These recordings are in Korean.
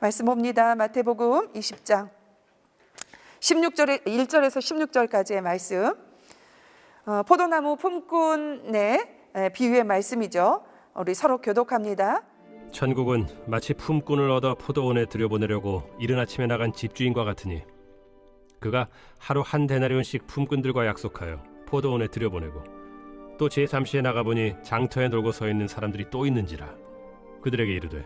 말씀 봅니다. 마태복음 20장 1절에서 16절까지의 말씀. 포도나무 품꾼의 비유의 말씀이죠. 우리 서로 교독합니다. 천국은 마치 품꾼을 얻어 포도원에 들여보내려고 이른 아침에 나간 집주인과 같으니 그가 하루 한 데나리온씩 품꾼들과 약속하여 포도원에 들여보내고 또 제3시에 나가보니 장터에 놀고 서 있는 사람들이 또 있는지라. 그들에게 이르되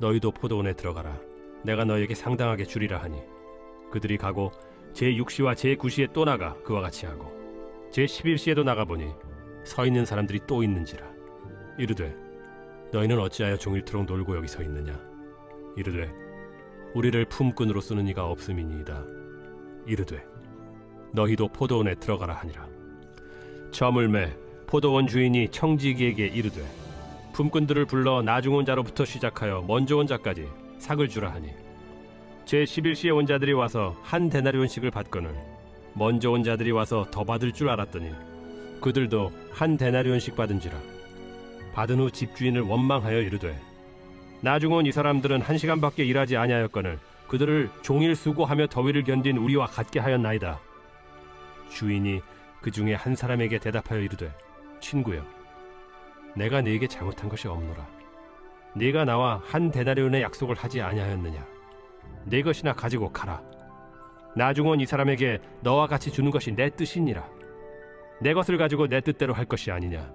너희도 포도원에 들어가라. 내가 너희에게 상당하게 주리라 하니 그들이 가고 제6시와 제9시에 또 나가 그와 같이 하고 제11시에도 나가보니 서 있는 사람들이 또 있는지라. 이르되 너희는 어찌하여 종일토록 놀고 여기 서 있느냐. 이르되 우리를 품꾼으로 쓰는 이가 없음이니이다. 이르되 너희도 포도원에 들어가라 하니라. 저물매 포도원 주인이 청지기에게 이르되 품꾼들을 불러 나중 온 자로부터 시작하여 먼저 온 자까지 삭을 주라 하니 제11시에 온 자들이 와서 한 데나리온씩을 받거늘 먼저 온 자들이 와서 더 받을 줄 알았더니 그들도 한 데나리온씩 받은지라. 받은 후 집주인을 원망하여 이르되 나중 온 이 사람들은 1시간밖에 일하지 아니하였거늘 그들을 종일 수고하며 더위를 견딘 우리와 같게 하였나이다. 주인이 그 중에 한 사람에게 대답하여 이르되 친구여 내가 네게 잘못한 것이 없노라. 네가 나와 한 데나리온의 약속을 하지 아니하였느냐. 네 것이나 가지고 가라. 나중 온 이 사람에게 너와 같이 주는 것이 내 뜻이니라. 내 것을 가지고 내 뜻대로 할 것이 아니냐.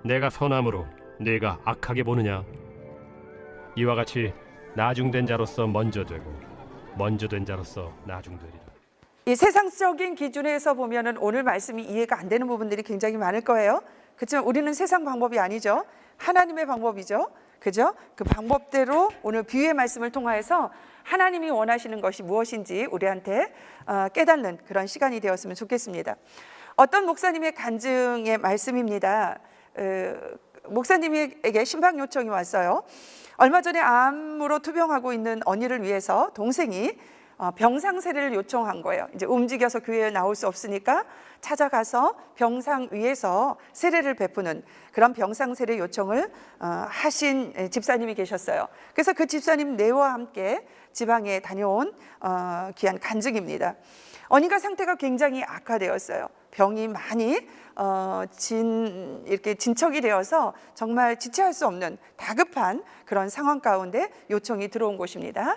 내가 선함으로 네가 악하게 보느냐. 이와 같이 나중된 자로서 먼저 되고 먼저 된 자로서 나중되리라. 이 세상적인 기준에서 보면은 오늘 말씀이 이해가 안 되는 부분들이 굉장히 많을 거예요. 그렇지만 우리는 세상 방법이 아니죠. 하나님의 방법이죠. 그죠? 그 방법대로 오늘 비유의 말씀을 통하여서 하나님이 원하시는 것이 무엇인지 우리한테 깨닫는 그런 시간이 되었으면 좋겠습니다. 어떤 목사님의 간증의 말씀입니다. 목사님에게 신방 요청이 왔어요. 얼마 전에 암으로 투병하고 있는 언니를 위해서 동생이 병상 세례를 요청한 거예요. 이제 움직여서 교회에 나올 수 없으니까 찾아가서 병상 위에서 세례를 베푸는 그런 병상 세례 요청을 하신 집사님이 계셨어요. 그래서 그 집사님 내와 함께 지방에 다녀온 귀한 간증입니다. 언니가 상태가 굉장히 악화되었어요. 병이 많이 이렇게 진척이 되어서 정말 지체할 수 없는 다급한 그런 상황 가운데 요청이 들어온 곳입니다.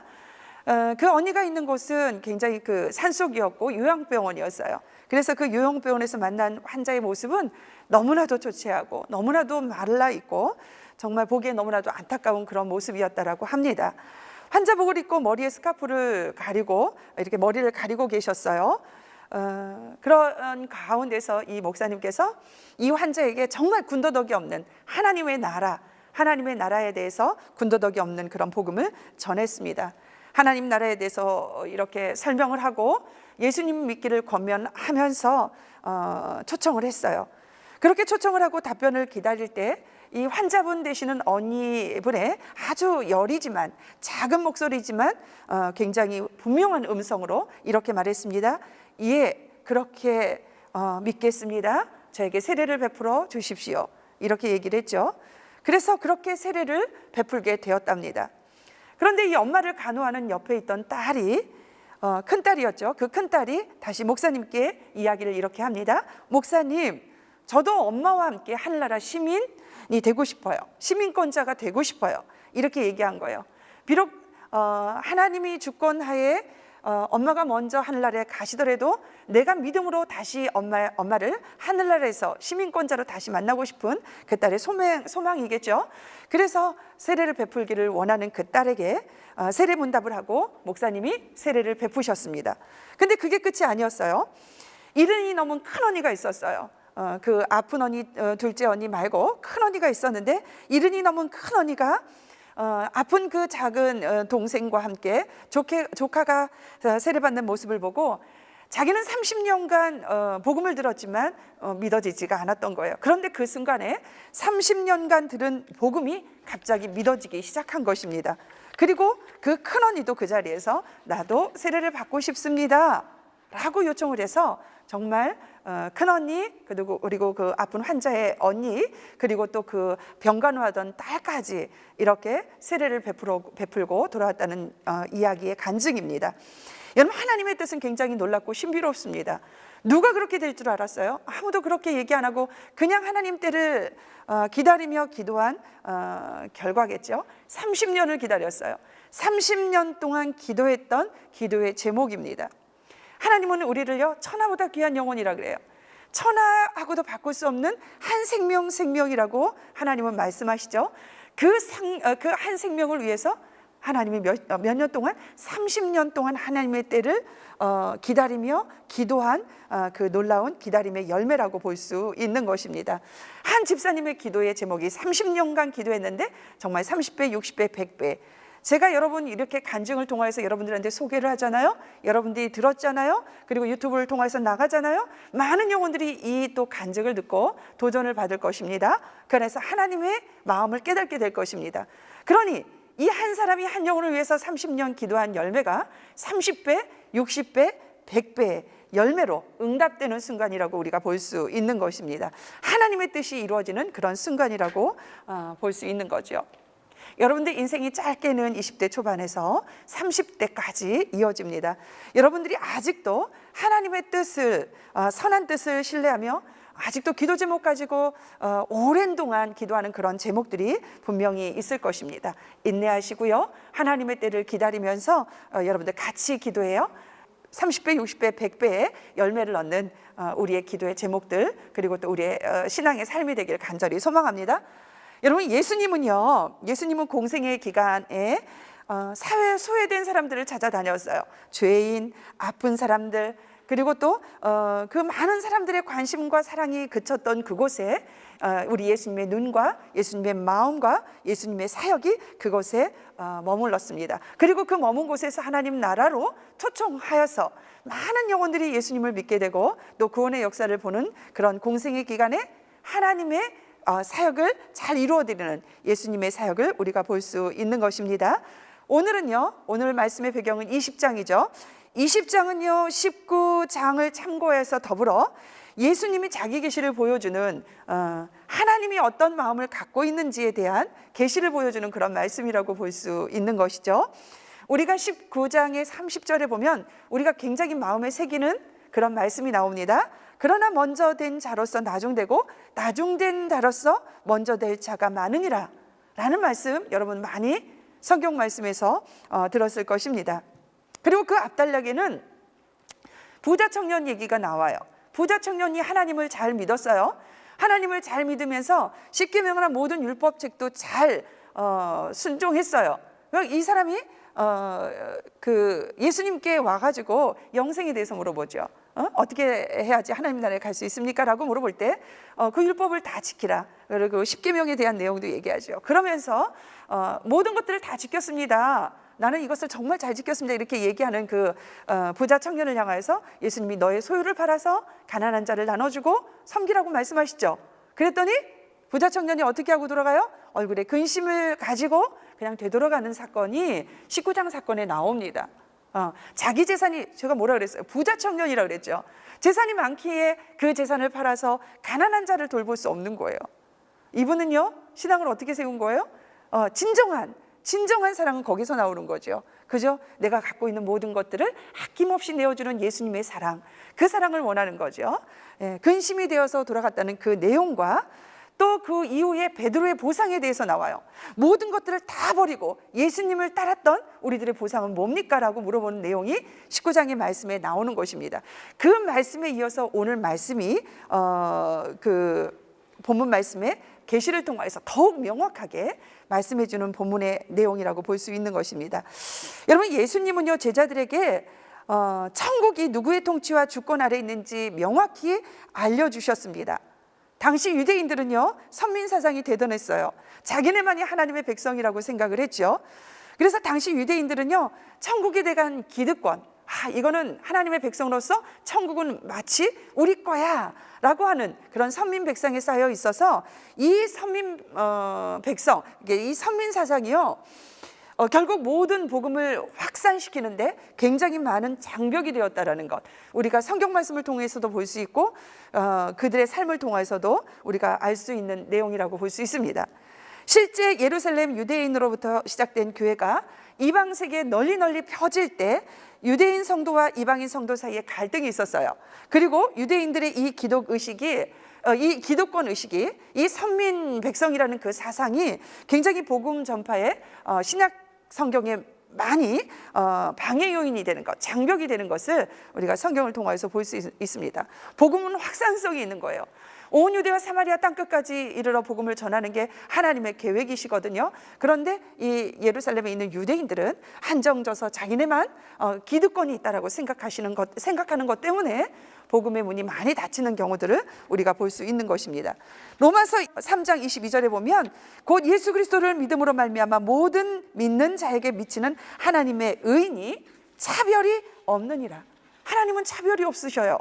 그 언니가 있는 곳은 굉장히 그 산속이었고 요양병원이었어요. 그래서 그 요양병원에서 만난 환자의 모습은 너무나도 초췌하고 너무나도 말라 있고 정말 보기에 너무나도 안타까운 그런 모습이었다라고 합니다. 환자복을 입고 머리에 스카프를 가리고 이렇게 머리를 가리고 계셨어요. 그런 가운데서 이 목사님께서 이 환자에게 정말 군더더기 없는 하나님의 나라에 대해서 군더더기 없는 그런 복음을 전했습니다. 하나님 나라에 대해서 이렇게 설명을 하고 예수님 믿기를 권면하면서 초청을 했어요. 그렇게 초청을 하고 답변을 기다릴 때 이 환자분 되시는 언니분의 아주 여리지만 작은 목소리지만 굉장히 분명한 음성으로 이렇게 말했습니다. 예, 그렇게 믿겠습니다. 저에게 세례를 베풀어 주십시오. 이렇게 얘기를 했죠. 그래서 그렇게 세례를 베풀게 되었답니다. 그런데 이 엄마를 간호하는 옆에 있던 딸이 큰딸이었죠. 그 큰딸이 다시 목사님께 이야기를 이렇게 합니다. 목사님, 저도 엄마와 함께 하늘나라 시민이 되고 싶어요. 시민권자가 되고 싶어요. 이렇게 얘기한 거예요. 비록 하나님이 주권하에 엄마가 먼저 하늘나라에 가시더라도 내가 믿음으로 다시 엄마를 하늘나라에서 시민권자로 다시 만나고 싶은 그 딸의 소망이겠죠. 그래서 세례를 베풀기를 원하는 그 딸에게 세례 문답을 하고 목사님이 세례를 베푸셨습니다. 근데 그게 끝이 아니었어요. 이른이 넘은 큰 언니가 있었어요. 그 아픈 언니, 둘째 언니 말고 큰 언니가 있었는데 이른이 넘은 큰 언니가 아픈 그 작은 동생과 함께 조카가 세례받는 모습을 보고 자기는 30년간 복음을 들었지만 믿어지지가 않았던 거예요. 그런데 그 순간에 30년간 들은 복음이 갑자기 믿어지기 시작한 것입니다. 그리고 그 큰언니도 그 자리에서 나도 세례를 받고 싶습니다 라고 요청을 해서 정말 큰언니, 그리고 그 아픈 환자의 언니, 그리고 또 그 병간호하던 딸까지 이렇게 세례를 베풀고 돌아왔다는 이야기의 간증입니다. 여러분, 하나님의 뜻은 굉장히 놀랍고 신비롭습니다. 누가 그렇게 될 줄 알았어요? 아무도 그렇게 얘기 안 하고 그냥 하나님 때를 기다리며 기도한 결과겠죠. 30년을 기다렸어요. 30년 동안 기도했던 기도의 제목입니다. 하나님은 우리를요, 천하보다 귀한 영혼이라 그래요. 천하하고도 바꿀 수 없는 한 생명이라고 하나님은 말씀하시죠. 그 한 생명을 위해서 하나님이 몇 년 동안, 30년 동안 하나님의 때를 기다리며 기도한 그 놀라운 기다림의 열매라고 볼 수 있는 것입니다. 한 집사님의 기도의 제목이 30년간 기도했는데 정말 30배, 60배, 100배. 제가 여러분 이렇게 간증을 통해서 여러분들한테 소개를 하잖아요. 여러분들이 들었잖아요. 그리고 유튜브를 통해서 나가잖아요. 많은 영혼들이 이 또 간증을 듣고 도전을 받을 것입니다. 그래서 하나님의 마음을 깨닫게 될 것입니다. 그러니 이 한 사람이 한 영혼을 위해서 30년 기도한 열매가 30배, 60배, 100배의 열매로 응답되는 순간이라고 우리가 볼 수 있는 것입니다. 하나님의 뜻이 이루어지는 그런 순간이라고 볼 수 있는 거죠. 여러분들 인생이 짧게는 20대 초반에서 30대까지 이어집니다. 여러분들이 아직도 하나님의 뜻을, 선한 뜻을 신뢰하며 아직도 기도 제목 가지고 오랜 동안 기도하는 그런 제목들이 분명히 있을 것입니다. 인내하시고요, 하나님의 때를 기다리면서 여러분들 같이 기도해요. 30배, 60배, 100배의 열매를 얻는 우리의 기도의 제목들, 그리고 또 우리의 신앙의 삶이 되길 간절히 소망합니다. 여러분, 예수님은 공생의 기간에 사회에 소외된 사람들을 찾아다녔어요. 죄인, 아픈 사람들, 그리고 또 그 많은 사람들의 관심과 사랑이 그쳤던 그곳에 우리 예수님의 눈과 예수님의 마음과 예수님의 사역이 그곳에 머물렀습니다. 그리고 그 머문 곳에서 하나님 나라로 초청하여서 많은 영혼들이 예수님을 믿게 되고 또 구원의 역사를 보는 그런 공생의 기간에 하나님의 사역을 잘 이루어드리는 예수님의 사역을 우리가 볼 수 있는 것입니다. 오늘 말씀의 배경은 20장이죠. 20장은요 19장을 참고해서 더불어 예수님이 자기 계시를 보여주는 하나님이 어떤 마음을 갖고 있는지에 대한 계시를 보여주는 그런 말씀이라고 볼 수 있는 것이죠. 우리가 19장의 30절에 보면 우리가 굉장히 마음에 새기는 그런 말씀이 나옵니다. 그러나 먼저 된 자로서 나중되고 나중된 자로서 먼저 될 자가 많으니라 라는 말씀, 여러분 많이 성경 말씀에서 들었을 것입니다. 그리고 그 앞단락에는 부자 청년 얘기가 나와요. 부자 청년이 하나님을 잘 믿었어요. 하나님을 잘 믿으면서 십계명이나 모든 율법책도 잘 순종했어요. 이 사람이 그 예수님께 와가지고 영생에 대해서 물어보죠. 어떻게 해야지 하나님 나라에 갈 수 있습니까? 라고 물어볼 때 그 율법을 다 지키라. 그리고 십계명에 대한 내용도 얘기하죠. 그러면서 모든 것들을 다 지켰습니다. 나는 이것을 정말 잘 지켰습니다. 이렇게 얘기하는 그 부자 청년을 향해서 예수님이 너의 소유를 팔아서 가난한 자를 나눠주고 섬기라고 말씀하시죠. 그랬더니 부자 청년이 어떻게 하고 돌아가요? 얼굴에 근심을 가지고 그냥 되돌아가는 사건이 19장 사건에 나옵니다. 자기 재산이, 제가 뭐라 그랬어요? 부자 청년이라고 그랬죠. 재산이 많기에 그 재산을 팔아서 가난한 자를 돌볼 수 없는 거예요. 이분은요 신앙을 어떻게 세운 거예요? 진정한 사랑은 거기서 나오는 거죠. 그죠? 내가 갖고 있는 모든 것들을 아낌없이 내어주는 예수님의 사랑, 그 사랑을 원하는 거죠. 근심이 되어서 돌아갔다는 그 내용과 또 그 이후에 베드로의 보상에 대해서 나와요. 모든 것들을 다 버리고 예수님을 따랐던 우리들의 보상은 뭡니까? 라고 물어보는 내용이 19장의 말씀에 나오는 것입니다. 그 말씀에 이어서 오늘 말씀이 그 본문 말씀에 계시를 통해서 더욱 명확하게 말씀해 주는 본문의 내용이라고 볼 수 있는 것입니다. 여러분, 예수님은요 제자들에게 천국이 누구의 통치와 주권 아래 있는지 명확히 알려주셨습니다. 당시 유대인들은요 선민 사상이 대단했어요. 자기네만이 하나님의 백성이라고 생각을 했죠. 그래서 당시 유대인들은요 천국에 대한 기득권, 이거는 하나님의 백성으로서 천국은 마치 우리 거야 라고 하는 그런 선민 백성에 쌓여 있어서 이 선민 백성, 이 선민 사상이요 결국 모든 복음을 확산시키는데 굉장히 많은 장벽이 되었다라는 것, 우리가 성경 말씀을 통해서도 볼 수 있고 그들의 삶을 통해서도 우리가 알 수 있는 내용이라고 볼 수 있습니다. 실제 예루살렘 유대인으로부터 시작된 교회가 이방 세계에 널리 펴질 때 유대인 성도와 이방인 성도 사이에 갈등이 있었어요. 그리고 유대인들의 이 기독권 의식이, 이 선민 백성이라는 그 사상이 굉장히 복음 전파에 신약 성경에 많이 방해 요인이 되는 것, 장벽이 되는 것을 우리가 성경을 통해서 볼 수 있습니다. 복음은 확산성이 있는 거예요. 온 유대와 사마리아 땅끝까지 이르러 복음을 전하는 게 하나님의 계획이시거든요. 그런데 이 예루살렘에 있는 유대인들은 한정져서 자기네만 기득권이 있다라고 생각하는 것 때문에 복음의 문이 많이 닫히는 경우들을 우리가 볼 수 있는 것입니다. 로마서 3장 22절에 보면 곧 예수 그리스도를 믿음으로 말미암아 모든 믿는 자에게 미치는 하나님의 의인이 차별이 없느니라. 하나님은 차별이 없으셔요.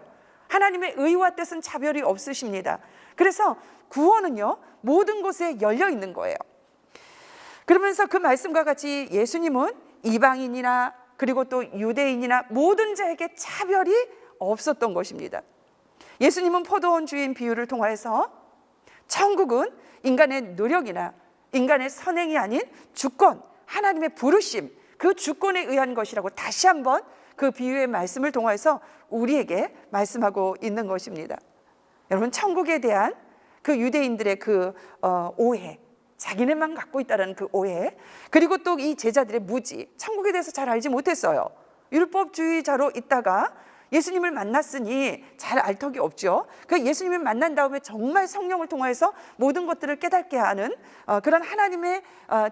하나님의 의와 뜻은 차별이 없으십니다. 그래서 구원은요, 모든 곳에 열려 있는 거예요. 그러면서 그 말씀과 같이 예수님은 이방인이나 그리고 또 유대인이나 모든 자에게 차별이 없었던 것입니다. 예수님은 포도원 주인 비유를 통해서 천국은 인간의 노력이나 인간의 선행이 아닌 주권, 하나님의 부르심, 그 주권에 의한 것이라고 다시 한번 그 비유의 말씀을 통해서 우리에게 말씀하고 있는 것입니다. 여러분, 천국에 대한 그 유대인들의 그 오해, 자기네만 갖고 있다는 그 오해, 그리고 또 이 제자들의 무지, 천국에 대해서 잘 알지 못했어요. 율법주의자로 있다가 예수님을 만났으니 잘 알 턱이 없죠. 그 예수님을 만난 다음에 정말 성령을 통해서 모든 것들을 깨닫게 하는 그런 하나님의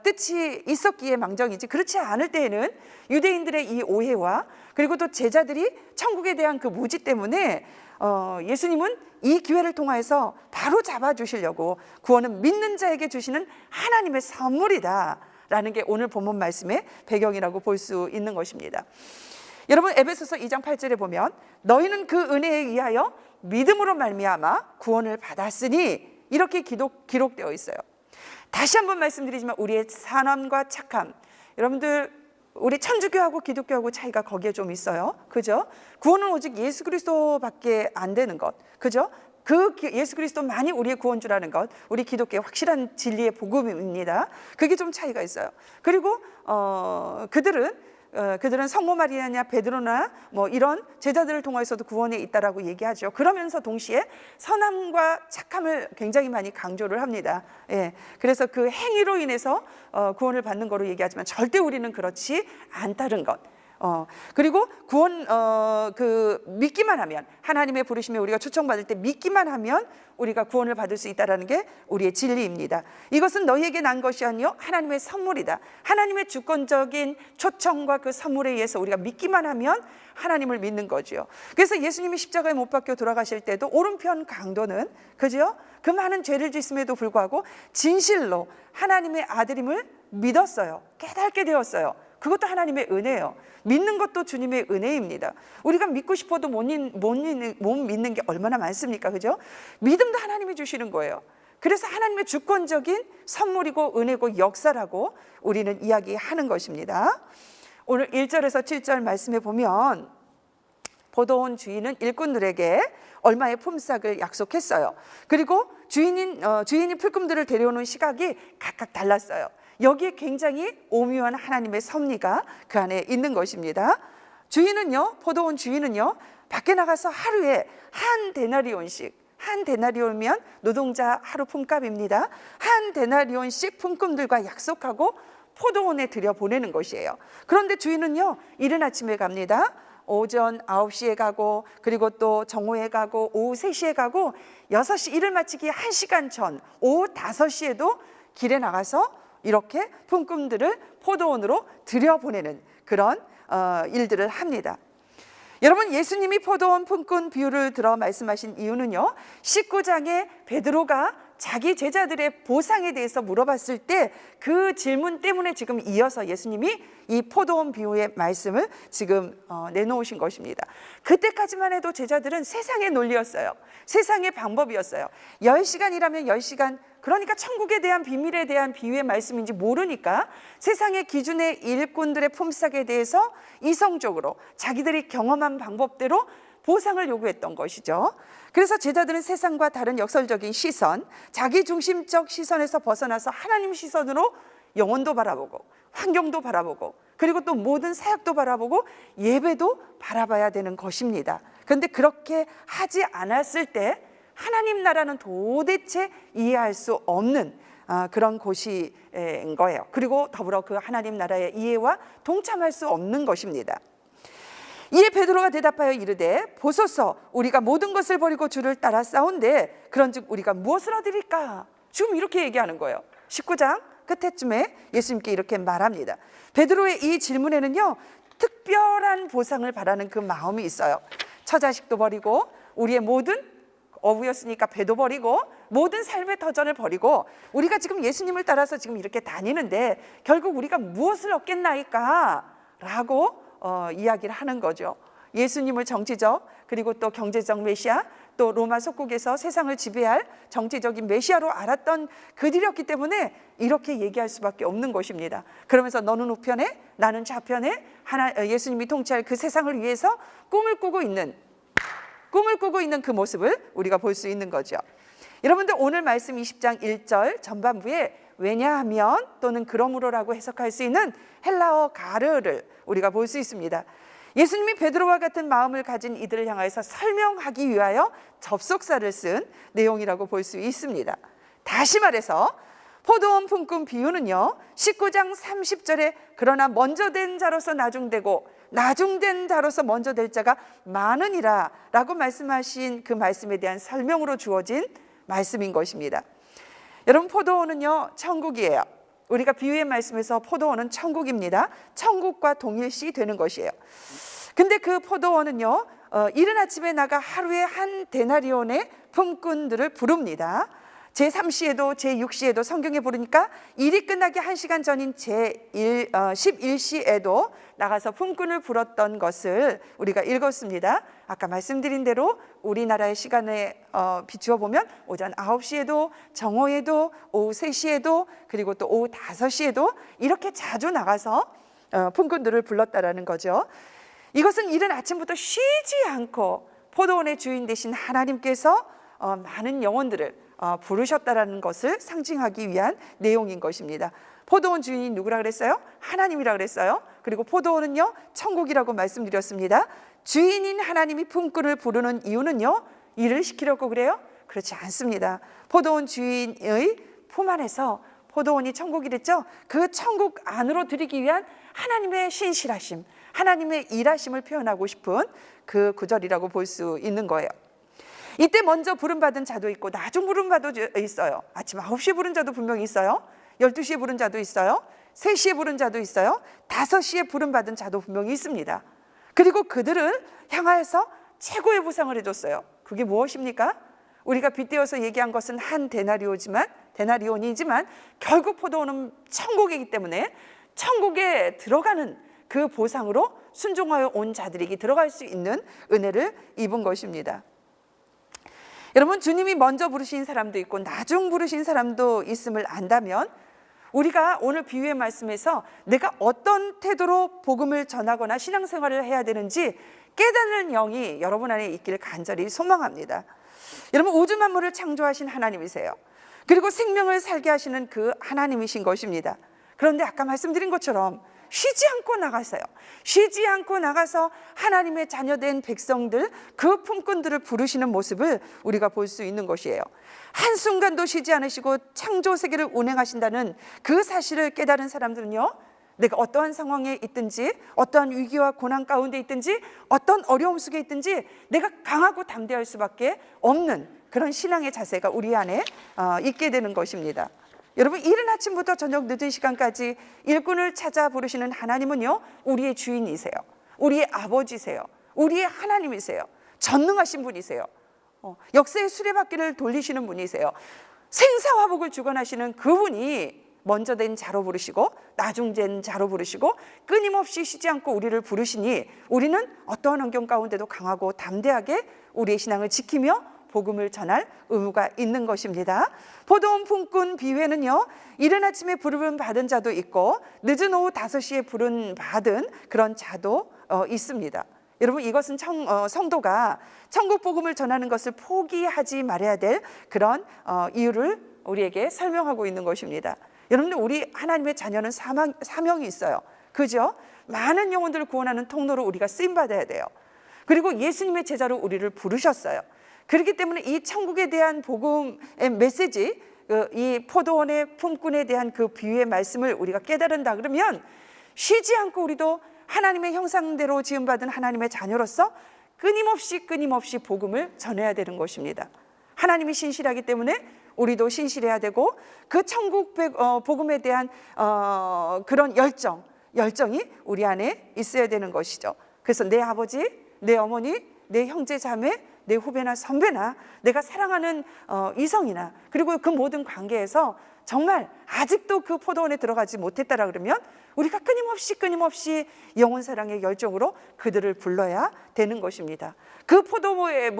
뜻이 있었기에 망정이지, 그렇지 않을 때에는 유대인들의 이 오해와 그리고 또 제자들이 천국에 대한 그 무지 때문에 예수님은 이 기회를 통해서 바로 잡아주시려고 구원은 믿는 자에게 주시는 하나님의 선물이다 라는 게 오늘 본문 말씀의 배경이라고 볼 수 있는 것입니다. 여러분, 에베소서 2장 8절에 보면 너희는 그 은혜에 의하여 믿음으로 말미암아 구원을 받았으니 이렇게 기록되어 있어요. 다시 한번 말씀드리지만 우리의 선함과 착함, 여러분들 우리 천주교하고 기독교하고 차이가 거기에 좀 있어요. 그죠? 구원은 오직 예수 그리스도밖에 안 되는 것. 그죠? 그 예수 그리스도만이 우리의 구원주라는 것, 우리 기독교의 확실한 진리의 복음입니다. 그게 좀 차이가 있어요. 그리고 그들은 성모 마리아냐 베드로나 뭐 이런 제자들을 통해서도 구원에 있다라고 얘기하죠. 그러면서 동시에 선함과 착함을 굉장히 많이 강조를 합니다. 예, 그래서 그 행위로 인해서 구원을 받는 거로 얘기하지만 절대 우리는 그렇지 않다는 것. 그리고 구원 믿기만 하면, 하나님의 부르심에 우리가 초청받을 때 믿기만 하면 우리가 구원을 받을 수 있다라는 게 우리의 진리입니다. 이것은 너희에게 난 것이 아니요 하나님의 선물이다. 하나님의 주권적인 초청과 그 선물에 의해서 우리가 믿기만 하면 하나님을 믿는 거죠. 그래서 예수님이 십자가에 못 박혀 돌아가실 때도 오른편 강도는, 그죠? 그 많은 죄를 짓음에도 불구하고 진실로 하나님의 아들임을 믿었어요. 깨닫게 되었어요. 그것도 하나님의 은혜예요. 믿는 것도 주님의 은혜입니다. 우리가 믿고 싶어도 못 믿는 게 얼마나 많습니까? 그죠? 믿음도 하나님이 주시는 거예요. 그래서 하나님의 주권적인 선물이고 은혜고 역사라고 우리는 이야기하는 것입니다. 오늘 1절에서 7절 말씀에 보면 포도원 주인은 일꾼들에게 얼마의 품삯을 약속했어요. 그리고 주인이 풀금들을 데려오는 시각이 각각 달랐어요. 여기에 굉장히 오묘한 하나님의 섭리가 그 안에 있는 것입니다. 포도원 주인은요, 밖에 나가서 하루에 한 데나리온씩, 한 데나리온이면 노동자 하루 품값입니다. 한 데나리온씩 품금들과 약속하고 포도원에 들여보내는 것이에요. 그런데 주인은요, 이른 아침에 갑니다. 오전 9시에 가고, 그리고 또 정오에 가고, 오후 3시에 가고, 6시 일을 마치기 1시간 전 오후 5시에도 길에 나가서 이렇게 품금들을 포도원으로 들여보내는 그런 일들을 합니다. 여러분, 예수님이 포도원 품꾼 비유를 들어 말씀하신 이유는요, 19장에 베드로가 자기 제자들의 보상에 대해서 물어봤을 때 그 질문 때문에 지금 이어서 예수님이 이 포도원 비유의 말씀을 지금 내놓으신 것입니다. 그때까지만 해도 제자들은 세상의 논리였어요. 세상의 방법이었어요. 10시간 일하면 10시간 그러니까 천국에 대한 비밀에 대한 비유의 말씀인지 모르니까 세상의 기준의 일꾼들의 품삯에 대해서 이성적으로 자기들이 경험한 방법대로 보상을 요구했던 것이죠. 그래서 제자들은 세상과 다른 역설적인 시선, 자기중심적 시선에서 벗어나서 하나님 시선으로 영혼도 바라보고 환경도 바라보고 그리고 또 모든 사역도 바라보고 예배도 바라봐야 되는 것입니다. 그런데 그렇게 하지 않았을 때 하나님 나라는 도대체 이해할 수 없는 그런 곳인 거예요. 그리고 더불어 그 하나님 나라의 이해와 동참할 수 없는 것입니다. 이에 베드로가 대답하여 이르되 보소서 우리가 모든 것을 버리고 주를 따라 싸운데 그런즉 우리가 무엇을 얻으리까? 지금 이렇게 얘기하는 거예요. 19장 끝에쯤에 예수님께 이렇게 말합니다. 베드로의 이 질문에는요 특별한 보상을 바라는 그 마음이 있어요. 처자식도 버리고 우리의 모든 어부였으니까 배도 버리고 모든 삶의 터전을 버리고 우리가 지금 예수님을 따라서 지금 이렇게 다니는데 결국 우리가 무엇을 얻겠나이까? 라고 이야기를 하는 거죠. 예수님을 정치적 그리고 또 경제적 메시아 또 로마 속국에서 세상을 지배할 정치적인 메시아로 알았던 그들이었기 때문에 이렇게 얘기할 수밖에 없는 것입니다. 그러면서 너는 우편에 나는 좌편에 예수님이 통치할 그 세상을 위해서 꿈을 꾸고 있는 그 모습을 우리가 볼 수 있는 거죠. 여러분들 오늘 말씀 20장 1절 전반부에 왜냐하면 또는 그러므로라고 해석할 수 있는 헬라어 가르를 우리가 볼 수 있습니다. 예수님이 베드로와 같은 마음을 가진 이들을 향해서 설명하기 위하여 접속사를 쓴 내용이라고 볼 수 있습니다. 다시 말해서 포도원 품꾼 비유는요 19장 30절에 그러나 먼저 된 자로서 나중되고 나중된 자로서 먼저 될 자가 많으니라 라고 말씀하신 그 말씀에 대한 설명으로 주어진 말씀인 것입니다. 여러분 포도원은요 천국이에요. 우리가 비유의 말씀에서 포도원은 천국입니다. 천국과 동일시 되는 것이에요. 근데 그 포도원은요 이른 아침에 나가 하루에 한 데나리온의 품꾼들을 부릅니다. 제3시에도 제6시에도 성경에 부르니까 일이 끝나기 1시간 전인 제11시에도 나가서 품꾼을 불었던 것을 우리가 읽었습니다. 아까 말씀드린 대로 우리나라의 시간에 비추어 보면 오전 9시에도 정오에도 오후 3시에도 그리고 또 오후 5시에도 이렇게 자주 나가서 품꾼들을 불렀다라는 거죠. 이것은 이른 아침부터 쉬지 않고 포도원의 주인 되신 하나님께서 많은 영혼들을 부르셨다라는 것을 상징하기 위한 내용인 것입니다. 포도원 주인이 누구라 그랬어요? 하나님이라 그랬어요. 그리고 포도원은요 천국이라고 말씀드렸습니다. 주인인 하나님이 품꾼을 부르는 이유는요 일을 시키려고 그래요? 그렇지 않습니다. 포도원 주인의 품 안에서 포도원이 천국이랬죠. 그 천국 안으로 들이기 위한 하나님의 신실하심, 하나님의 일하심을 표현하고 싶은 그 구절이라고 볼 수 있는 거예요. 이때 먼저 부름받은 자도 있고 나중 부름받은 자도 있어요. 아침 9시에 부른 자도 분명히 있어요. 12시에 부른 자도 있어요. 3시에 부른 자도 있어요. 5시에 부름받은 자도 분명히 있습니다. 그리고 그들을 향하여서 최고의 보상을 해줬어요. 그게 무엇입니까? 우리가 빗대어서 얘기한 것은 한 데나리온이지만 결국 포도원은 천국이기 때문에 천국에 들어가는 그 보상으로 순종하여 온 자들에게 들어갈 수 있는 은혜를 입은 것입니다. 여러분 주님이 먼저 부르신 사람도 있고 나중 부르신 사람도 있음을 안다면 우리가 오늘 비유의 말씀에서 내가 어떤 태도로 복음을 전하거나 신앙생활을 해야 되는지 깨닫는 영이 여러분 안에 있기를 간절히 소망합니다. 여러분 우주 만물을 창조하신 하나님이세요. 그리고 생명을 살게 하시는 그 하나님이신 것입니다. 그런데 아까 말씀드린 것처럼 쉬지 않고 나가서요. 쉬지 않고 나가서 하나님의 자녀된 백성들, 그 품꾼들을 부르시는 모습을 우리가 볼 수 있는 것이에요. 한순간도 쉬지 않으시고 창조 세계를 운행하신다는 그 사실을 깨달은 사람들은요. 내가 어떠한 상황에 있든지 어떠한 위기와 고난 가운데 있든지 어떤 어려움 속에 있든지 내가 강하고 담대할 수밖에 없는 그런 신앙의 자세가 우리 안에 있게 되는 것입니다. 여러분 이른 아침부터 저녁 늦은 시간까지 일꾼을 찾아 부르시는 하나님은요 우리의 주인이세요. 우리의 아버지세요. 우리의 하나님이세요. 전능하신 분이세요. 역사의 수레바퀴를 돌리시는 분이세요. 생사화복을 주관하시는 그분이 먼저 된 자로 부르시고 나중 된 자로 부르시고 끊임없이 쉬지 않고 우리를 부르시니 우리는 어떠한 환경 가운데도 강하고 담대하게 우리의 신앙을 지키며 복음을 전할 의무가 있는 것입니다. 포도원 품꾼 비유에는요, 이른 아침에 부름 받은 자도 있고 늦은 오후 5시에 부름 받은 그런 자도 있습니다. 여러분, 이것은 성도가 천국 복음을 전하는 것을 포기하지 말아야 될 그런 이유를 우리에게 설명하고 있는 것입니다. 여러분들, 우리 하나님의 자녀는 사명이 있어요. 그죠? 많은 영혼들을 구원하는 통로로 우리가 쓰임받아야 돼요. 그리고 예수님의 제자로 우리를 부르셨어요. 그렇기 때문에 이 천국에 대한 복음의 메시지, 이 포도원의 품꾼에 대한 그 비유의 말씀을 우리가 깨달은다 그러면 쉬지 않고 우리도 하나님의 형상대로 지음받은 하나님의 자녀로서 끊임없이 복음을 전해야 되는 것입니다. 하나님이 신실하기 때문에 우리도 신실해야 되고, 그 천국 복음에 대한 그런 열정이 우리 안에 있어야 되는 것이죠. 그래서 내 아버지, 내 어머니, 내 형제 자매, 내 후배나 선배나 내가 사랑하는 이성이나, 그리고 그 모든 관계에서 정말 아직도 그 포도원에 들어가지 못했다라 그러면 우리가 끊임없이 영혼 사랑의 열정으로 그들을 불러야 되는 것입니다. 그 포도원의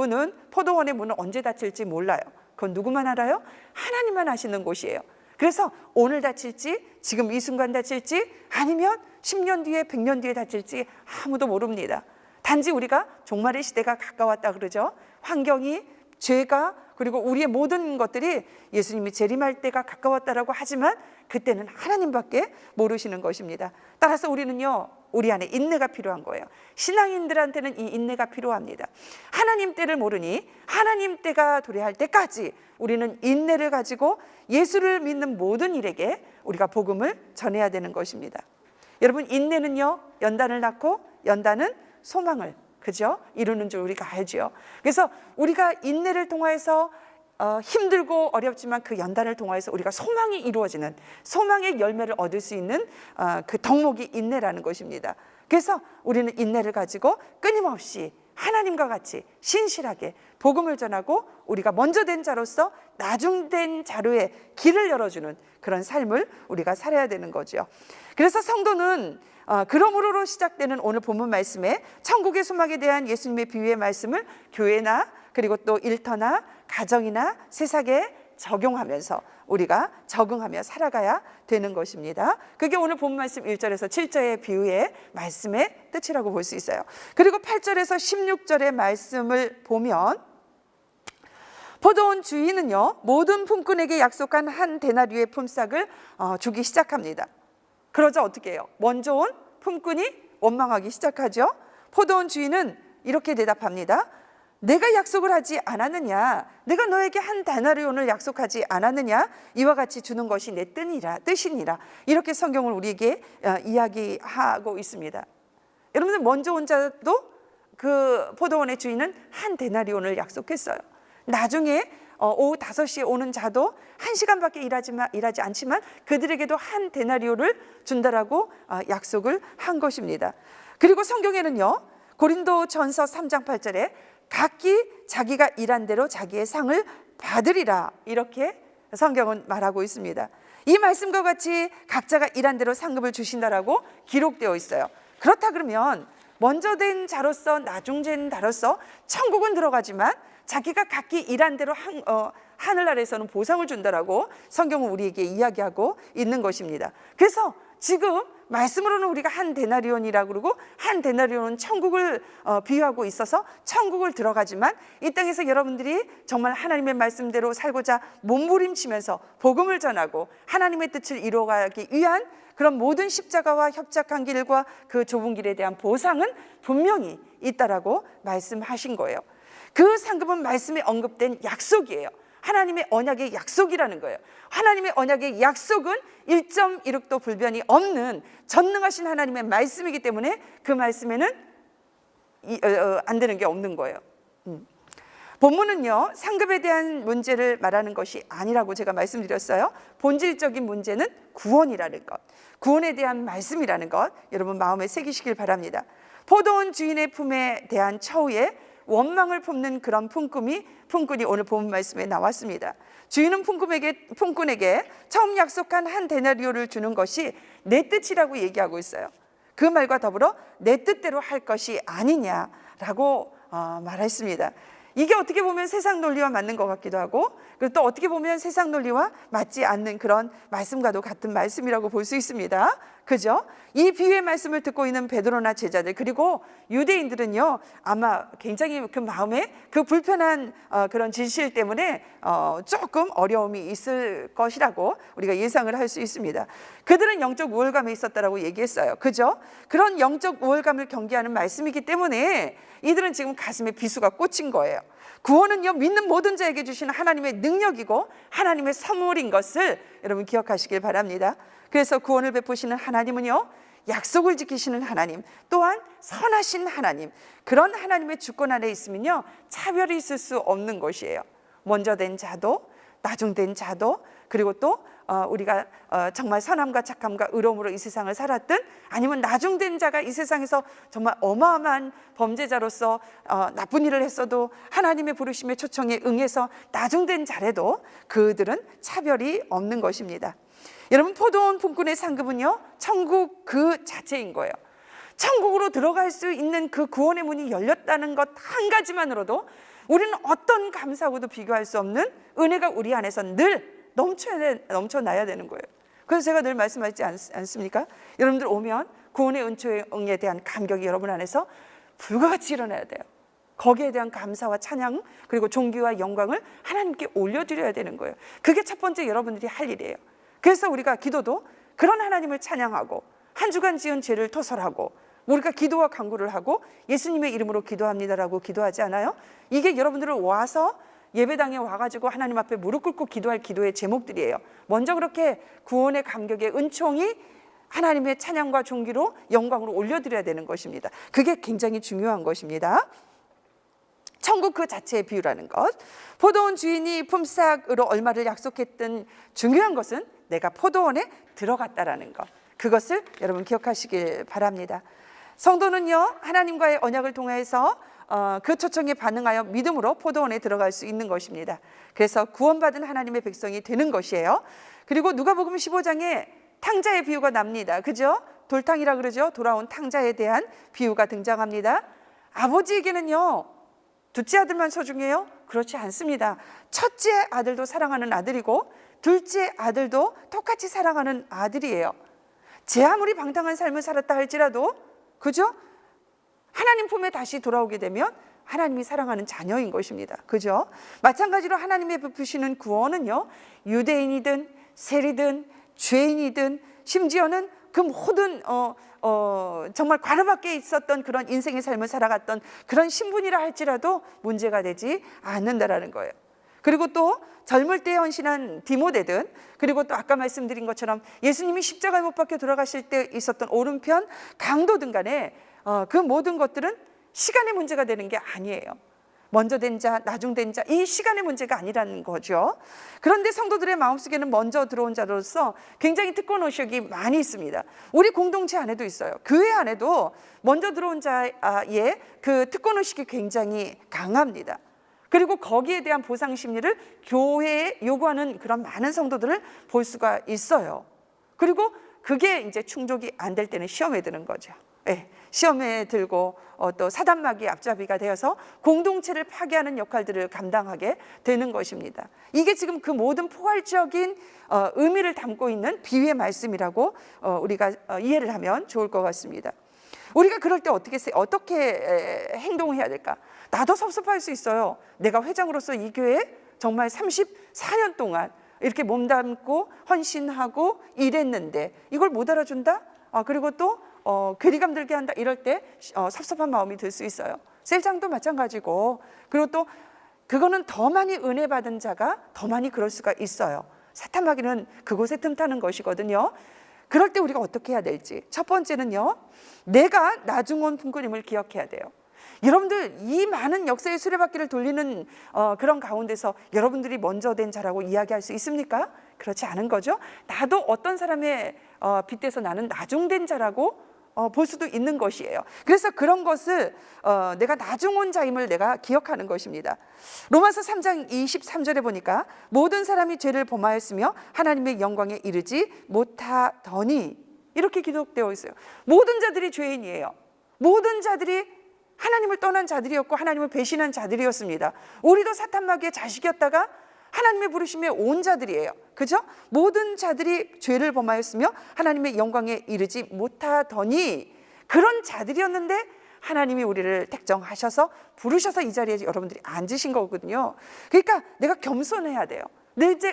문은 언제 닫힐지 몰라요. 그건 누구만 알아요? 하나님만 아시는 곳이에요. 그래서 오늘 닫힐지, 지금 이 순간 닫힐지, 아니면 10년 뒤에 100년 뒤에 닫힐지 아무도 모릅니다. 단지 우리가 종말의 시대가 가까웠다 그러죠. 환경이, 죄가, 그리고 우리의 모든 것들이 예수님이 재림할 때가 가까웠다라고 하지만 그때는 하나님밖에 모르시는 것입니다. 따라서 우리는요, 우리 안에 인내가 필요한 거예요. 신앙인들한테는 이 인내가 필요합니다. 하나님 때를 모르니 하나님 때가 도래할 때까지 우리는 인내를 가지고 예수를 믿는 모든 일에게 우리가 복음을 전해야 되는 것입니다. 여러분, 인내는요, 연단을 낳고 연단은 소망을, 그죠? 이루는 줄 우리가 알죠. 그래서 우리가 인내를 통해서 힘들고 어렵지만 그 연단을 통해서 우리가 소망이 이루어지는, 소망의 열매를 얻을 수 있는 그 덕목이 인내라는 것입니다. 그래서 우리는 인내를 가지고 끊임없이 하나님과 같이 신실하게 복음을 전하고, 우리가 먼저 된 자로서 나중된 자로의 길을 열어주는 그런 삶을 우리가 살아야 되는 거죠. 그래서 성도는 그러므로로 시작되는 오늘 본문 말씀에 천국의 소망에 대한 예수님의 비유의 말씀을 교회나, 그리고 또 일터나 가정이나 세상에 적용하면서 우리가 적응하며 살아가야 되는 것입니다. 그게 오늘 본 말씀 1절에서 7절의 비유의 말씀의 뜻이라고 볼 수 있어요. 그리고 8절에서 16절의 말씀을 보면 포도원 주인은요, 모든 품꾼에게 약속한 한 데나리오의 품삯을 주기 시작합니다. 그러자 어떻게 해요? 먼저 온 품꾼이 원망하기 시작하죠. 포도원 주인은 이렇게 대답합니다. 내가 약속을 하지 않았느냐? 내가 너에게 한 데나리온을 약속하지 않았느냐? 이와 같이 주는 것이 내 뜻이니라. 이렇게 성경을 우리에게 이야기하고 있습니다. 여러분들, 먼저 온 자도 그 포도원의 주인은 한 데나리온을 약속했어요. 나중에 오후 5시에 오는 자도 1시간밖에 일하지 않지만 그들에게도 한 데나리온을 준다라고 약속을 한 것입니다. 그리고 성경에는요, 고린도전서 3장 8절에 각기 자기가 일한 대로 자기의 상을 받으리라, 이렇게 성경은 말하고 있습니다. 이 말씀과 같이 각자가 일한 대로 상급을 주신다라고 기록되어 있어요. 그렇다 그러면 먼저 된 자로서 나중된 자로서 천국은 들어가지만 자기가 각기 일한 대로 하늘나라에서는 보상을 준다라고 성경은 우리에게 이야기하고 있는 것입니다. 그래서 지금 말씀으로는 우리가 한 데나리온이라고 그러고, 한 데나리온은 천국을 비유하고 있어서 천국을 들어가지만 이 땅에서 여러분들이 정말 하나님의 말씀대로 살고자 몸부림치면서 복음을 전하고 하나님의 뜻을 이루어가기 위한 그런 모든 십자가와 협착한 길과 그 좁은 길에 대한 보상은 분명히 있다라고 말씀하신 거예요. 그 상급은 말씀에 언급된 약속이에요. 하나님의 언약의 약속이라는 거예요. 하나님의 언약의 약속은 1.16도 불변이 없는 전능하신 하나님의 말씀이기 때문에 그 말씀에는 안 되는 게 없는 거예요. 본문은요, 상급에 대한 문제를 말하는 것이 아니라고 제가 말씀드렸어요. 본질적인 문제는 구원이라는 것, 구원에 대한 말씀이라는 것, 여러분 마음에 새기시길 바랍니다. 포도원 주인의 품에 대한 처우에 원망을 품는 그런 품꾼이 오늘 본 말씀에 나왔습니다. 주인은 품꾼에게 처음 약속한 한 데나리온을 주는 것이 내 뜻이라고 얘기하고 있어요. 그 말과 더불어 내 뜻대로 할 것이 아니냐라고 말했습니다. 이게 어떻게 보면 세상 논리와 맞는 것 같기도 하고, 그리고 또 어떻게 보면 세상 논리와 맞지 않는 그런 말씀과도 같은 말씀이라고 볼 수 있습니다. 그죠? 이 비유의 말씀을 듣고 있는 베드로나 제자들, 그리고 유대인들은요, 아마 굉장히 그 마음에 그 불편한 그런 진실 때문에 조금 어려움이 있을 것이라고 우리가 예상을 할 수 있습니다. 그들은 영적 우월감에 있었다라고 얘기했어요. 그죠? 그런 영적 우월감을 경계하는 말씀이기 때문에 이들은 지금 가슴에 비수가 꽂힌 거예요. 구원은요, 믿는 모든 자에게 주시는 하나님의 능력이고 하나님의 선물인 것을 여러분 기억하시길 바랍니다. 그래서 구원을 베푸시는 하나님은요, 약속을 지키시는 하나님, 또한 선하신 하나님, 그런 하나님의 주권 안에 있으면요, 차별이 있을 수 없는 것이에요. 먼저 된 자도, 나중된 자도, 그리고 또 우리가 정말 선함과 착함과 의로움으로 이 세상을 살았든, 아니면 나중된 자가 이 세상에서 정말 어마어마한 범죄자로서 나쁜 일을 했어도 하나님의 부르심의 초청에 응해서 나중된 자라도 그들은 차별이 없는 것입니다. 여러분, 포도원 품꾼의 상급은요, 천국 그 자체인 거예요. 천국으로 들어갈 수 있는 그 구원의 문이 열렸다는 것 한 가지만으로도 우리는 어떤 감사하고도 비교할 수 없는 은혜가 우리 안에서 늘 넘쳐나야 되는 거예요. 그래서 제가 늘 말씀하지 않습니까? 여러분들 오면 구원의 은총에 대한 감격이 여러분 안에서 불과같이 일어나야 돼요. 거기에 대한 감사와 찬양, 그리고 존귀와 영광을 하나님께 올려드려야 되는 거예요. 그게 첫 번째 여러분들이 할 일이에요. 그래서 우리가 기도도 그런 하나님을 찬양하고, 한 주간 지은 죄를 토설하고, 우리가 기도와 간구를 하고 예수님의 이름으로 기도합니다라고 기도하지 않아요? 이게 여러분들을 와서 예배당에 와가지고 하나님 앞에 무릎 꿇고 기도할 기도의 제목들이에요. 먼저 그렇게 구원의 감격의 은총이 하나님의 찬양과 존귀로 영광으로 올려드려야 되는 것입니다. 그게 굉장히 중요한 것입니다. 천국 그 자체의 비유라는 것. 포도원 주인이 품삯으로 얼마를 약속했던 중요한 것은 내가 포도원에 들어갔다라는 것. 그것을 여러분 기억하시길 바랍니다. 성도는요, 하나님과의 언약을 통해서 그 초청에 반응하여 믿음으로 포도원에 들어갈 수 있는 것입니다. 그래서 구원받은 하나님의 백성이 되는 것이에요. 그리고 누가복음 15장에 탕자의 비유가 납니다. 그죠? 돌탕이라 그러죠. 돌아온 탕자에 대한 비유가 등장합니다. 아버지에게는요, 둘째 아들만 소중해요? 그렇지 않습니다. 첫째 아들도 사랑하는 아들이고 둘째 아들도 똑같이 사랑하는 아들이에요. 제 아무리 방탕한 삶을 살았다 할지라도, 그죠? 하나님 품에 다시 돌아오게 되면 하나님이 사랑하는 자녀인 것입니다. 그죠? 마찬가지로 하나님의 베푸시는 구원은요, 유대인이든 세리든 죄인이든 심지어는 그 모든 정말 관음밖에 있었던 그런 인생의 삶을 살아갔던 그런 신분이라 할지라도 문제가 되지 않는다라는 거예요. 그리고 또 젊을 때 헌신한 디모데든, 그리고 또 아까 말씀드린 것처럼 예수님이 십자가에 못 박혀 돌아가실 때 있었던 오른편 강도든 간에 그 모든 것들은 시간의 문제가 되는 게 아니에요. 먼저 된 자, 나중 된 자, 이 시간의 문제가 아니라는 거죠. 그런데 성도들의 마음속에는 먼저 들어온 자로서 굉장히 특권의식이 많이 있습니다. 우리 공동체 안에도 있어요. 교회 안에도 먼저 들어온 자의 그 특권의식이 굉장히 강합니다. 그리고 거기에 대한 보상 심리를 교회에 요구하는 그런 많은 성도들을 볼 수가 있어요. 그리고 그게 이제 충족이 안 될 때는 시험에 드는 거죠. 네, 시험에 들고 또 사단마귀의 앞잡이가 되어서 공동체를 파괴하는 역할들을 감당하게 되는 것입니다. 이게 지금 그 모든 포괄적인 의미를 담고 있는 비유의 말씀이라고 우리가 이해를 하면 좋을 것 같습니다. 우리가 그럴 때 어떻게 행동해야 될까? 나도 섭섭할 수 있어요. 내가 회장으로서 이 교회에 정말 34년 동안 이렇게 몸담고 헌신하고 일했는데 이걸 못 알아준다? 그리고 또 괴리감 들게 한다, 이럴 때 섭섭한 마음이 들 수 있어요. 셀장도 마찬가지고, 그리고 또 그거는 더 많이 은혜 받은 자가 더 많이 그럴 수가 있어요. 사탄마귀는 그곳에 틈타는 것이거든요. 그럴 때 우리가 어떻게 해야 될지, 첫 번째는요, 내가 나중온 품꾼임을 기억해야 돼요. 여러분들, 이 많은 역사의 수레바퀴를 돌리는 그런 가운데서 여러분들이 먼저 된 자라고 이야기할 수 있습니까? 그렇지 않은 거죠. 나도 어떤 사람의 빗대서 나는 나중된 자라고 볼 수도 있는 것이에요. 그래서 그런 것을 내가 나중온 자임을 내가 기억하는 것입니다. 로마서 3장 23절에 보니까 모든 사람이 죄를 범하였으며 하나님의 영광에 이르지 못하더니, 이렇게 기록되어 있어요. 모든 자들이 죄인이에요. 모든 자들이 하나님을 떠난 자들이었고 하나님을 배신한 자들이었습니다. 우리도 사탄 마귀의 자식이었다가 하나님의 부르심에 온 자들이에요. 그죠? 모든 자들이 죄를 범하였으며 하나님의 영광에 이르지 못하더니, 그런 자들이었는데 하나님이 우리를 택정하셔서 부르셔서 이 자리에 여러분들이 앉으신 거거든요. 그러니까 내가 겸손해야 돼요.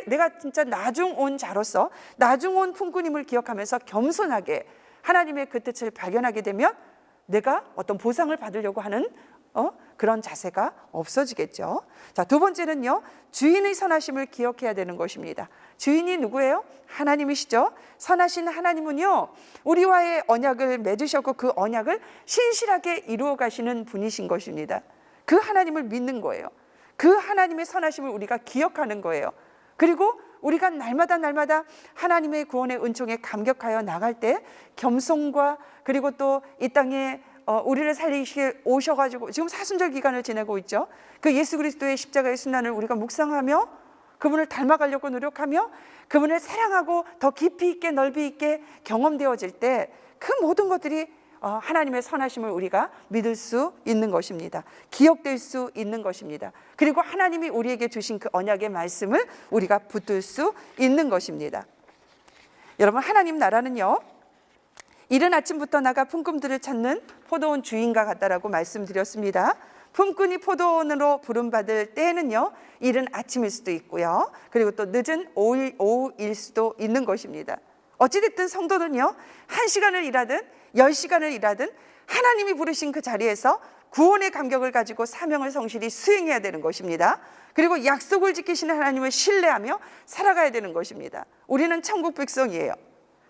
내가 진짜 나중 온 자로서 나중 온 품꾼임을 기억하면서 겸손하게 하나님의 그 뜻을 발견하게 되면 내가 어떤 보상을 받으려고 하는 그런 자세가 없어지겠죠. 자, 두 번째는요, 주인의 선하심을 기억해야 되는 것입니다. 주인이 누구예요? 하나님이시죠. 선하신 하나님은요, 우리와의 언약을 맺으셨고 그 언약을 신실하게 이루어 가시는 분이신 것입니다. 그 하나님을 믿는 거예요. 그 하나님의 선하심을 우리가 기억하는 거예요. 그리고 우리가 날마다 하나님의 구원의 은총에 감격하여 나갈 때 겸손과, 그리고 또 이 땅에 우리를 살리시게 오셔가지고 지금 사순절 기간을 지내고 있죠. 그 예수 그리스도의 십자가의 순환을 우리가 묵상하며 그분을 닮아가려고 노력하며 그분을 사랑하고 더 깊이 있게 넓이 있게 경험되어질 때 그 모든 것들이 하나님의 선하심을 우리가 믿을 수 있는 것입니다. 기억될 수 있는 것입니다. 그리고 하나님이 우리에게 주신 그 언약의 말씀을 우리가 붙들 수 있는 것입니다. 여러분, 하나님 나라는요, 이른 아침부터 나가 품꾼들을 찾는 포도원 주인과 같다라고 말씀드렸습니다. 품꾼이 포도원으로 부름받을 때에는요, 이른 아침일 수도 있고요, 그리고 또 늦은 오후일 수도 있는 것입니다. 어찌됐든 성도는요, 1시간을 일하든 10시간을 일하든 하나님이 부르신 그 자리에서 구원의 감격을 가지고 사명을 성실히 수행해야 되는 것입니다. 그리고 약속을 지키시는 하나님을 신뢰하며 살아가야 되는 것입니다. 우리는 천국 백성이에요.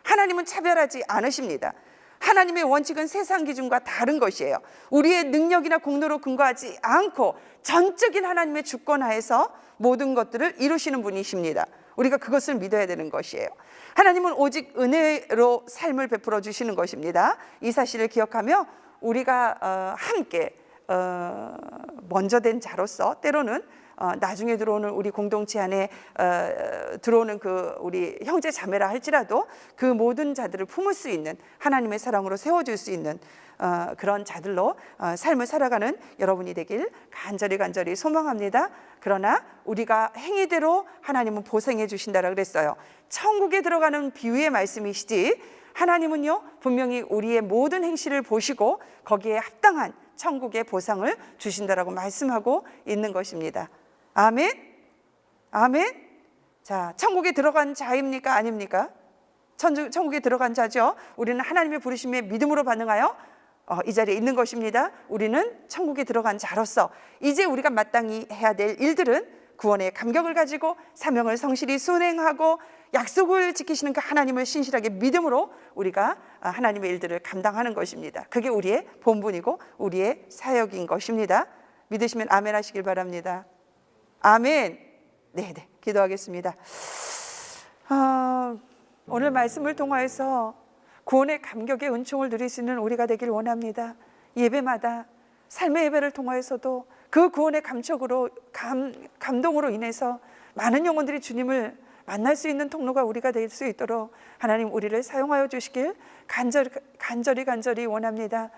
하나님은 차별하지 않으십니다. 하나님의 원칙은 세상 기준과 다른 것이에요. 우리의 능력이나 공로로 근거하지 않고 전적인 하나님의 주권 하에서 모든 것들을 이루시는 분이십니다. 우리가 그것을 믿어야 되는 것이에요. 하나님은 오직 은혜로 삶을 베풀어 주시는 것입니다. 이 사실을 기억하며 우리가 함께 먼저 된 자로서 때로는 나중에 들어오는 우리 공동체 안에 들어오는 그 우리 형제 자매라 할지라도 그 모든 자들을 품을 수 있는 하나님의 사랑으로 세워줄 수 있는 그런 자들로 삶을 살아가는 여러분이 되길 간절히 소망합니다. 그러나 우리가 행위대로 하나님은 보상해 주신다라 그랬어요. 천국에 들어가는 비유의 말씀이시지 하나님은요, 분명히 우리의 모든 행실을 보시고 거기에 합당한 천국의 보상을 주신다라고 말씀하고 있는 것입니다. 아멘? 아멘? 자, 천국에 들어간 자입니까? 아닙니까? 천국에 들어간 자죠. 우리는 하나님의 부르심에 믿음으로 반응하여 이 자리에 있는 것입니다. 우리는 천국에 들어간 자로서 이제 우리가 마땅히 해야 될 일들은 구원의 감격을 가지고 사명을 성실히 수행하고 약속을 지키시는 그 하나님을 신실하게 믿음으로 우리가 하나님의 일들을 감당하는 것입니다. 그게 우리의 본분이고 우리의 사역인 것입니다. 믿으시면 아멘 하시길 바랍니다. 아멘. 네, 기도하겠습니다. 오늘 말씀을 통하여서 구원의 감격의 은총을 누릴 수 있는 우리가 되길 원합니다. 예배마다 삶의 예배를 통하여서도 그 구원의 감동으로 인해서 많은 영혼들이 주님을 만날 수 있는 통로가 우리가 될 수 있도록 하나님 우리를 사용하여 주시길 간절히 원합니다.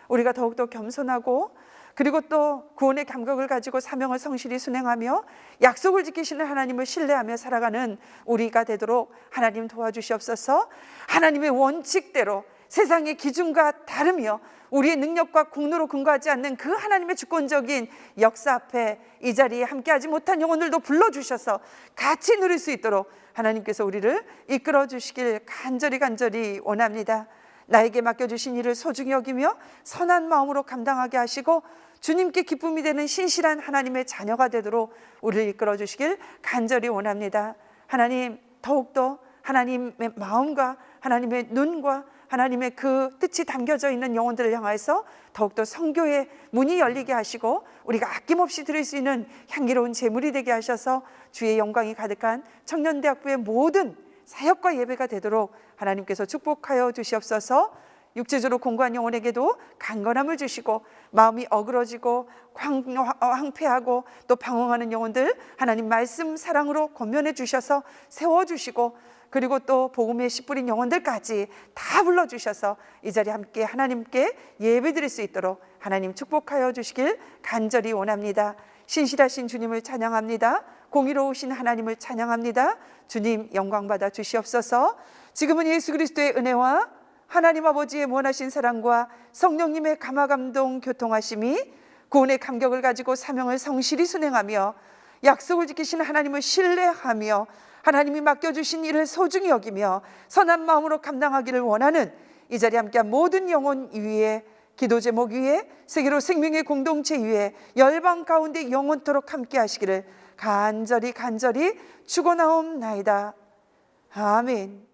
우리가 더욱더 겸손하고 그리고 또 구원의 감격을 가지고 사명을 성실히 순행하며 약속을 지키시는 하나님을 신뢰하며 살아가는 우리가 되도록 하나님 도와주시옵소서. 하나님의 원칙대로 세상의 기준과 다르며 우리의 능력과 공로로 근거하지 않는 그 하나님의 주권적인 역사 앞에 이 자리에 함께하지 못한 영혼들도 불러주셔서 같이 누릴 수 있도록 하나님께서 우리를 이끌어 주시길 간절히 원합니다. 나에게 맡겨주신 일을 소중히 여기며 선한 마음으로 감당하게 하시고 주님께 기쁨이 되는 신실한 하나님의 자녀가 되도록 우리를 이끌어 주시길 간절히 원합니다. 하나님, 더욱더 하나님의 마음과 하나님의 눈과 하나님의 그 뜻이 담겨져 있는 영혼들을 향해서 더욱더 선교의 문이 열리게 하시고 우리가 아낌없이 드릴 수 있는 향기로운 제물이 되게 하셔서 주의 영광이 가득한 청년대학부의 모든 사역과 예배가 되도록 하나님께서 축복하여 주시옵소서. 육체적으로 공고한 영혼에게도 강건함을 주시고 마음이 어그러지고 황폐하고 또 방황하는 영혼들 하나님 말씀 사랑으로 권면해 주셔서 세워주시고 그리고 또 복음의 씨 뿌린 영혼들까지 다 불러주셔서 이 자리에 함께 하나님께 예배드릴 수 있도록 하나님 축복하여 주시길 간절히 원합니다. 신실하신 주님을 찬양합니다. 공의로우신 하나님을 찬양합니다. 주님 영광 받아 주시옵소서. 지금은 예수 그리스도의 은혜와 하나님 아버지의 무한하신 사랑과 성령님의 감화감동 교통하심이 구원의 감격을 가지고 사명을 성실히 순행하며 약속을 지키신 하나님을 신뢰하며 하나님이 맡겨주신 일을 소중히 여기며 선한 마음으로 감당하기를 원하는 이 자리에 함께한 모든 영혼 위에, 기도 제목 위에, 세계로 생명의 공동체 위에, 열방 가운데 영원토록 함께 하시기를 간절히 축원하옵나이다. 아멘.